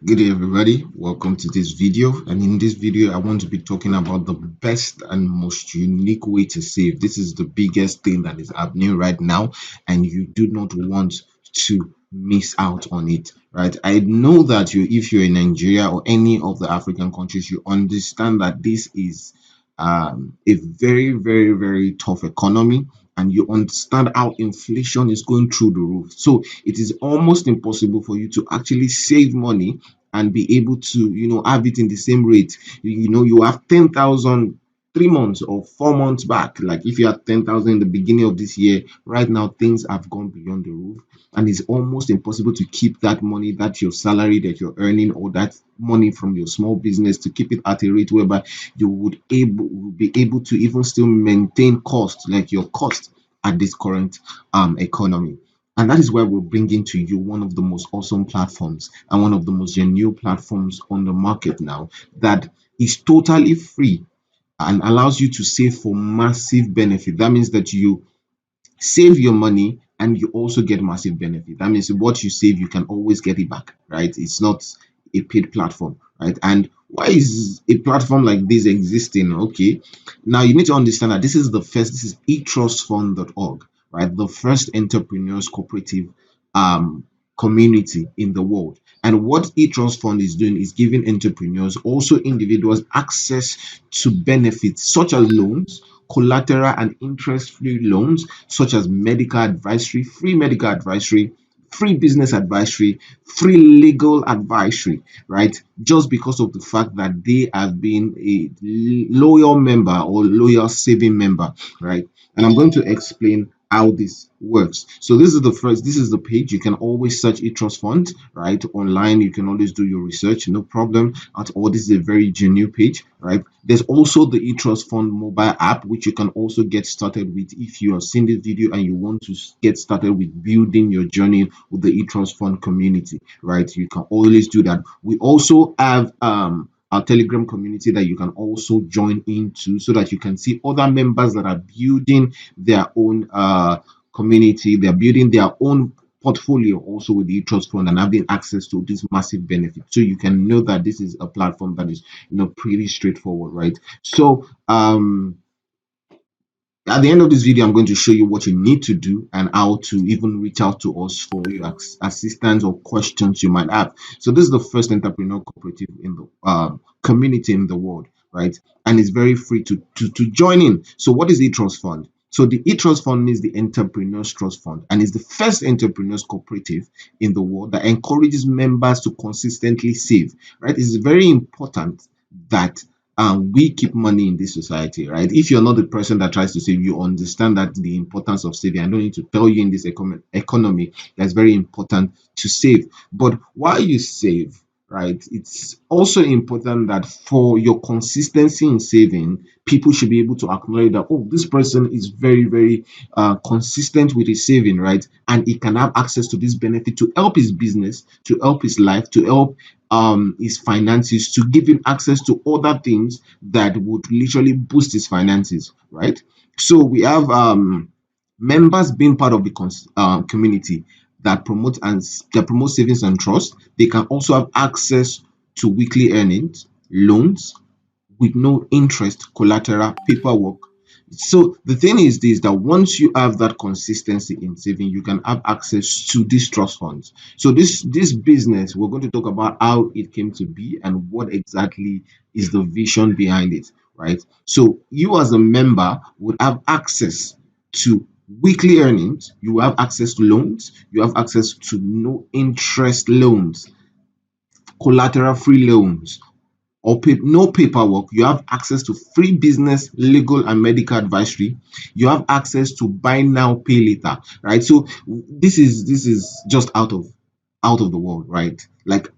Good day, everybody. Welcome to this video. And in this video, I want to be talking about the best and most unique way to save. This is the biggest thing that is happening right now, and you do not want to miss out on it, right? I know that if you're in Nigeria or any of the African countries, you understand that this is a very, very, very tough economy, and you understand how inflation is going through the roof. So it is almost impossible for you to actually save money and be able to have it in the same rate. You have 10,000 3 months or 4 months back. Like if you had 10,000 in the beginning of this year, right now things have gone beyond the roof, and it's almost impossible to keep that money, that your salary that you're earning, or that money from your small business, to keep it at a rate whereby you would be able to even still maintain cost, like your cost at this current economy. And that is why we're bringing to you one of the most awesome platforms and one of the most genuine platforms on the market now, that is totally free and allows you to save for massive benefit. That means that you save your money and you also get massive benefit. That means what you save, you can always get it back, right? It's not a paid platform, right? And why is a platform like this existing? Okay, now you need to understand that this is etrustfund.org, right? The first entrepreneurs cooperative um community in the world. And what eTrust Fund is doing is giving entrepreneurs, also individuals, access to benefits such as loans, collateral and interest-free loans, such as free medical advisory, free business advisory, free legal advisory, right? Just because of the fact that they have been a loyal member or loyal saving member, right? And I'm going to explain how this works. So this is the page. You can always search eTrust Fund, right? Online, you can always do your research, no problem at all. This is a very genuine page, right? There's also the eTrust Fund mobile app, which you can also get started with if you have seen this video and you want to get started with building your journey with the eTrust Fund community, right? You can always do that. We also have our Telegram community that you can also join into, so that you can see other members that are building their own community. They're building their own portfolio also with the trust fund and having access to this massive benefit. So you can know that this is a platform that is pretty straightforward, right? So at the end of this video, I'm going to show you what you need to do and how to even reach out to us for your assistance or questions you might have. So this is the first entrepreneur cooperative in the community in the world, right? And it's very free to join in. So what is eTrust Fund? So the eTrust Fund is the Entrepreneurs Trust Fund, and is the first entrepreneurs cooperative in the world that encourages members to consistently save, right? It's very important that we keep money in this society, right? If you're not the person that tries to save, you understand that the importance of saving. I don't need to tell you in this economy that's very important to save. But while you save, right, it's also important that for your consistency in saving, people should be able to acknowledge that, oh, this person is very, very consistent with his saving, right? And he can have access to this benefit to help his business, to help his life, to help his finances, to give him access to other things that would literally boost his finances, right? So we have members being part of the community that promote savings and trust. They can also have access to weekly earnings, loans with no interest, collateral, paperwork. So the thing is this, that once you have that consistency in saving, you can have access to these trust funds. So this business, we're going to talk about how it came to be and what exactly is the vision behind it, right? So you as a member would have access to weekly earnings, you have access to loans, you have access to no interest loans, collateral free loans, or no paperwork. You have access to free business, legal, and medical advisory. You have access to buy now, pay later, right? So this is just out of the world, right? Like,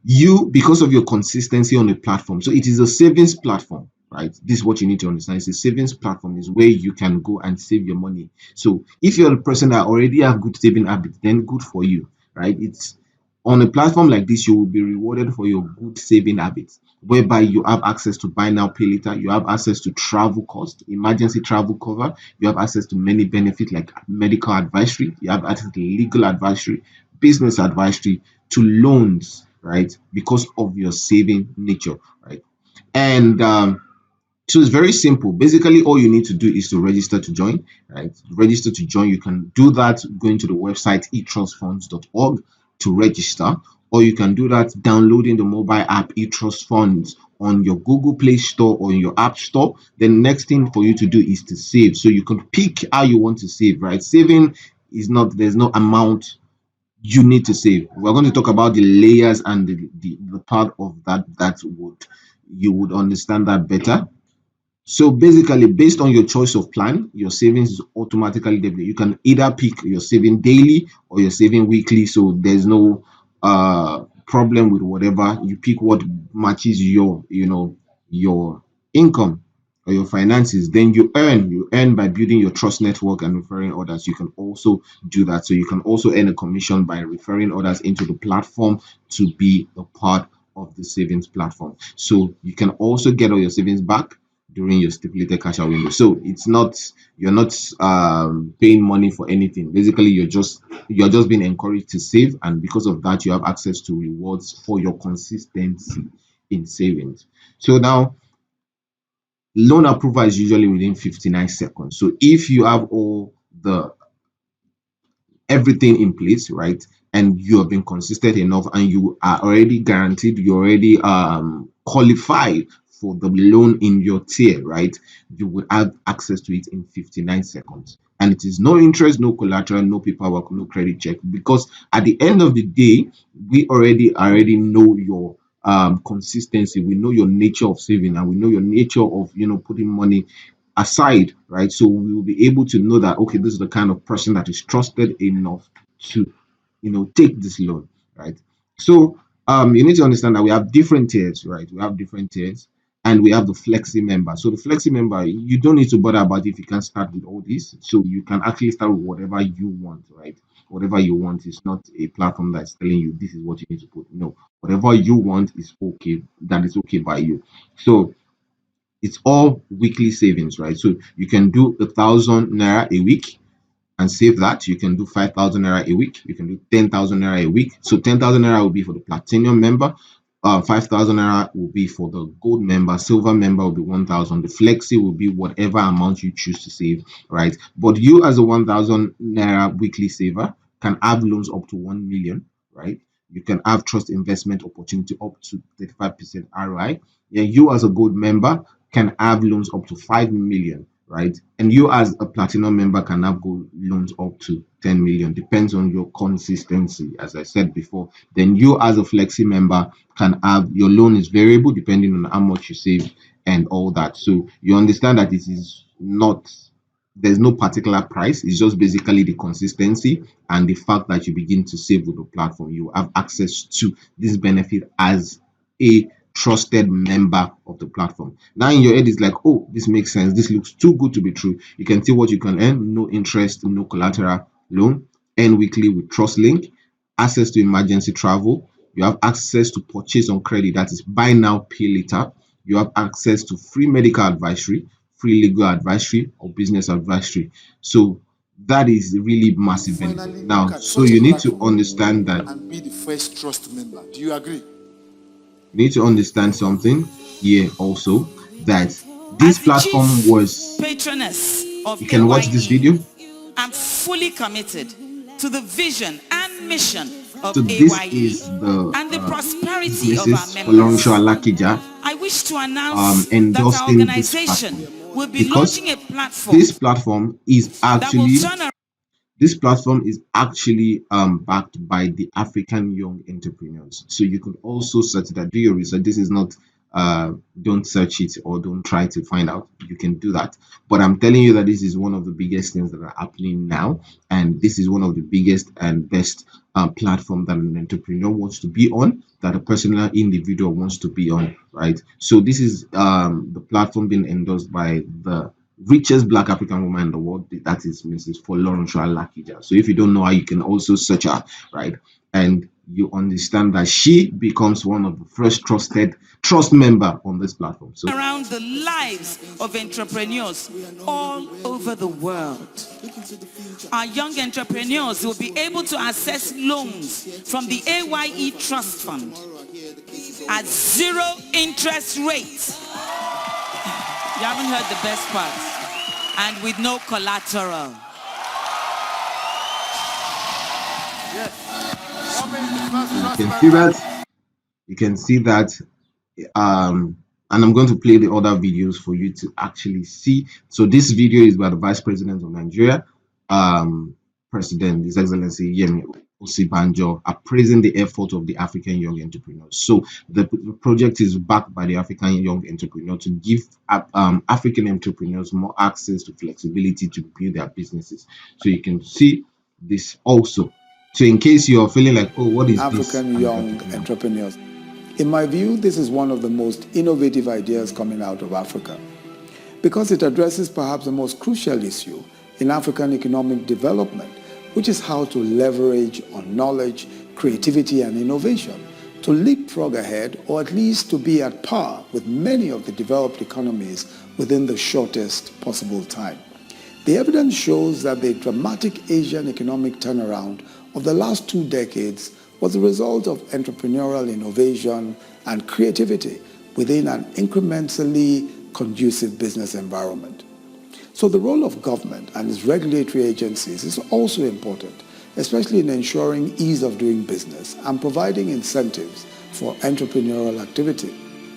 you, because of your consistency on the platform, so it is a savings platform, right? This is what you need to understand. It's a savings platform, is where you can go and save your money. So if you're a person that already have good saving habits, then good for you, right? It's on a platform like this, you will be rewarded for your good saving habits, whereby you have access to buy now, pay later, you have access to travel cost, emergency travel cover, you have access to many benefits like medical advisory, you have access to legal advisory, business advisory, to loans, right? Because of your saving nature, right? And so it's very simple. Basically, all you need to do is to register to join, right? Register to join. You can do that going to the website etrustfunds.org to register, or you can do that downloading the mobile app eTrust Funds on your Google Play Store or in your App Store. The next thing for you to do is to save. So you can pick how you want to save, right? Saving is not, there's no amount you need to save. We're going to talk about the layers and the part of that that would you would understand that better. So basically, based on your choice of plan, your savings is automatically debited. You can either pick your saving daily or your saving weekly. So there's no problem with whatever you pick. What matches your your income or your finances. Then you earn by building your trust network and referring others. You can also do that. So you can also earn a commission by referring others into the platform to be a part of the savings platform. So you can also get all your savings back during your stipulated cash out window. So it's not, you're not paying money for anything. Basically, you're just being encouraged to save, and because of that, you have access to rewards for your consistency in savings. So now, loan approval is usually within 59 seconds. So if you have all the everything in place, right? And you have been consistent enough and you are already guaranteed, you already qualified for the loan in your tier, right? You will have access to it in 59 seconds. And it is no interest, no collateral, no paperwork, no credit check. Because at the end of the day, we already know your consistency, we know your nature of saving, and we know your nature of putting money aside, right? So we will be able to know that, okay, this is the kind of person that is trusted enough to take this loan, right? So you need to understand that we have different tiers, right? We have different tiers, and we have the flexi member. So the flexi member, you don't need to bother about if you can start with all this. So you can actually start with whatever you want, right? Whatever you want. Is not a platform that's telling you this is what you need to put. No, whatever you want is okay. That is okay by you. So it's all weekly savings, right? So you can do 1,000 naira a week and save that. You can do 5,000 naira a week. You can do 10,000 naira a week. So 10,000 naira will be for the platinum member. 5,000 naira will be for the gold member. Silver member will be 1,000. The flexi will be whatever amount you choose to save, right? But you, as a 1,000 naira weekly saver, can have loans up to 1 million, right? You can have trust investment opportunity up to 35% ROI. Yeah, you, as a gold member, can have loans up to 5 million, right? And you, as a platinum member, can have gold loans up to 10 million. Depends on your consistency, as I said before. Then you, as a flexi member, can have, your loan is variable depending on how much you save and all that. So you understand that it is not, there's no particular price. It's just basically the consistency and the fact that you begin to save with the platform. You have access to this benefit as a trusted member of the platform. Now in your head is like, oh, this makes sense. This looks too good to be true. You can see what you can earn: no interest, no collateral loan, earn weekly with TrustLink, access to emergency travel. You have access to purchase on credit, that is buy now, pay later. You have access to free medical advisory, free legal advisory, or business advisory. So that is really massive benefit. Finally Now, look at so such a you need to platform understand that and be the first trust member. Do you agree? something here also, that this As the platform chief was, patroness of you can watch this AYE, video. I'm fully committed to the vision and mission of So this AYE is the and the prosperity of our Mrs. members. Folorunsho Alakija I wish to announce that our endorsing this organization platform, will be because launching a platform this platform is that will actually turn around. this platform is actually backed by the African Young Entrepreneurs. So you could also search that, do your research. This is not, don't search it or don't try to find out. You can do that. But I'm telling you that this is one of the biggest things that are happening now. And this is one of the biggest and best platform that an entrepreneur wants to be on, that a personal individual wants to be on, right? So this is the platform being endorsed by the richest black African woman in the world, that is Mrs. Folorunsho Alakija. So if you don't know her, you can also search her, right? And you understand that she becomes one of the first trust member on this platform. So Around the lives of entrepreneurs all over the world. Our young entrepreneurs will be able to access loans from the AYE Trust Fund at zero interest rate. You haven't heard the best part. And with no collateral. You can see that. You can see that. And I'm going to play the other videos for you to actually see. So this video is by the Vice President of Nigeria, President His Excellency Yemi Osibanjo, appraising the effort of the African young entrepreneurs. So the project is backed by the African young entrepreneur to give African entrepreneurs more access to flexibility to build their businesses. So you can see this also. So in case you're feeling like, oh, what is African this? young entrepreneurs. In my view, this is one of the most innovative ideas coming out of Africa because it addresses perhaps the most crucial issue in African economic development, which is how to leverage on knowledge, creativity, and innovation to leapfrog ahead, or at least to be at par with many of the developed economies within the shortest possible time. The evidence shows that the dramatic Asian economic turnaround of the last 2 decades was the result of entrepreneurial innovation and creativity within an incrementally conducive business environment. So the role of government and its regulatory agencies is also important, especially in ensuring ease of doing business and providing incentives for entrepreneurial activity.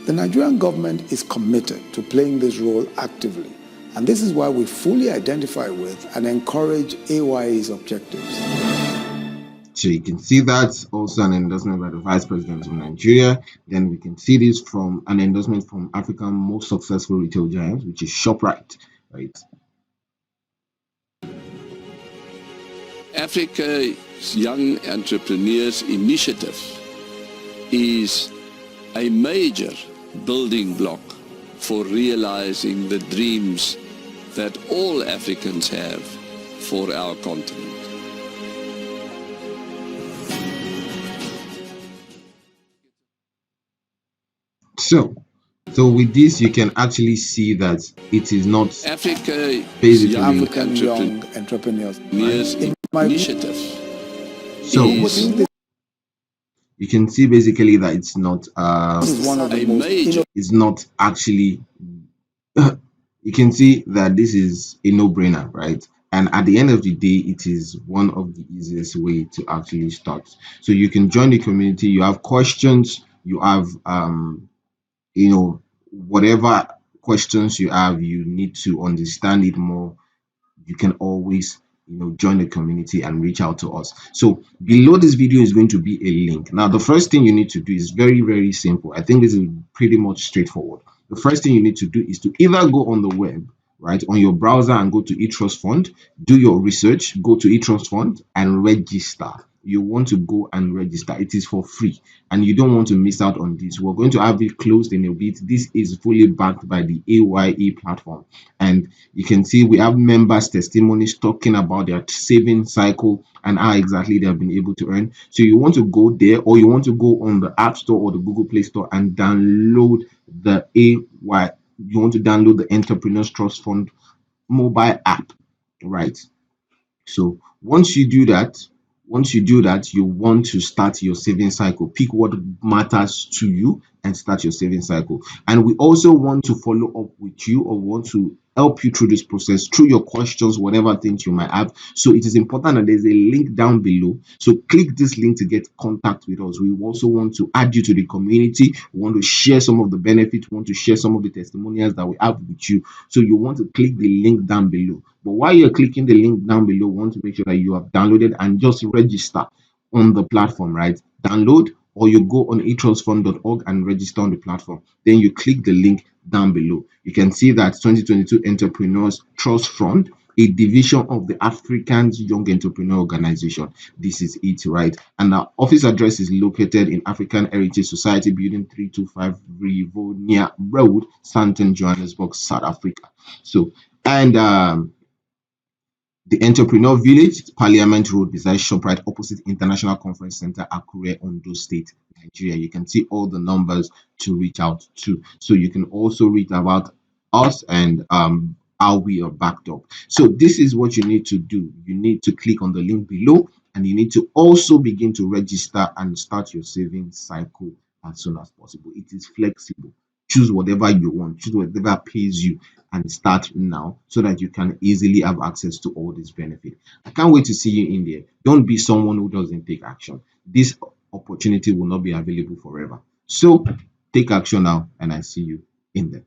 The Nigerian government is committed to playing this role actively, and this is why we fully identify with and encourage AYE's objectives. So you can see that also an endorsement by the Vice President of Nigeria. Then we can see this from an endorsement from Africa's most successful retail giant, which is ShopRite, right? Africa's Young Entrepreneurs Initiative is a major building block for realizing the dreams that all Africans have for our continent. So with this, you can actually see that it is not Africa's basically African young entrepreneurs initiative. So you can see basically that it's not one of the most it's not actually you can see that this is a no-brainer, right? And at the end of the day, it is one of the easiest way to actually start. So you can join the community. You have questions, you have you know, whatever questions you have, you need to understand it more. You can always, you know, join the community and reach out to us. So below this video is going to be a link. Now the first thing you need to do is very, very simple. I think this is pretty much straightforward. The first thing you need to do is to either go on the web, right, on your browser, and go to eTrust Fund, do your research, go to eTrust Fund and register. You want to go and register. It is for free and you don't want to miss out on this. We're going to have it closed in a bit. This is fully backed by the AYE platform, and you can see we have members testimonies talking about their saving cycle and how exactly they have been able to earn. So you want to go there, or you want to go on the App Store or the Google Play Store and download the AY. You want to download the Entrepreneurs Trust Fund mobile app, right? So once you do that, you want to start your saving cycle. Pick what matters to you and start your saving cycle. And we also want to follow up with you, or want to help you through this process, through your questions, whatever things you might have. So it is important that there's a link down below. So click this link to get contact with us. We also want to add you to the community. We want to share some of the benefits. We want to share some of the testimonials that we have with you. So you want to click the link down below. But while you're clicking the link down below, we want to make sure that you have downloaded and just register on the platform, right? Download, or you go on etrustfund.org and register on the platform. Then you click the link down below. You can see that 2022 Entrepreneurs Trust Fund, a division of the African Young Entrepreneur Organization. This is it, right? And our office address is located in African Heritage Society, Building 325 Rivonia Road, Sandton, Johannesburg, South Africa. So, and the Entrepreneur Village, Parliament Road, beside ShopRite, opposite International Conference Center, Akure, Ondo State, Nigeria. You can see all the numbers to reach out to. So you can also read about us and how we are backed up. So this is what you need to do. You need to click on the link below, and you need to also begin to register and start your saving cycle as soon as possible. It is flexible. Choose whatever you want, choose whatever pays you, and start now so that you can easily have access to all these benefits. I can't wait to see you in there. Don't be someone who doesn't take action. This opportunity will not be available forever. So take action now, and I see you in there.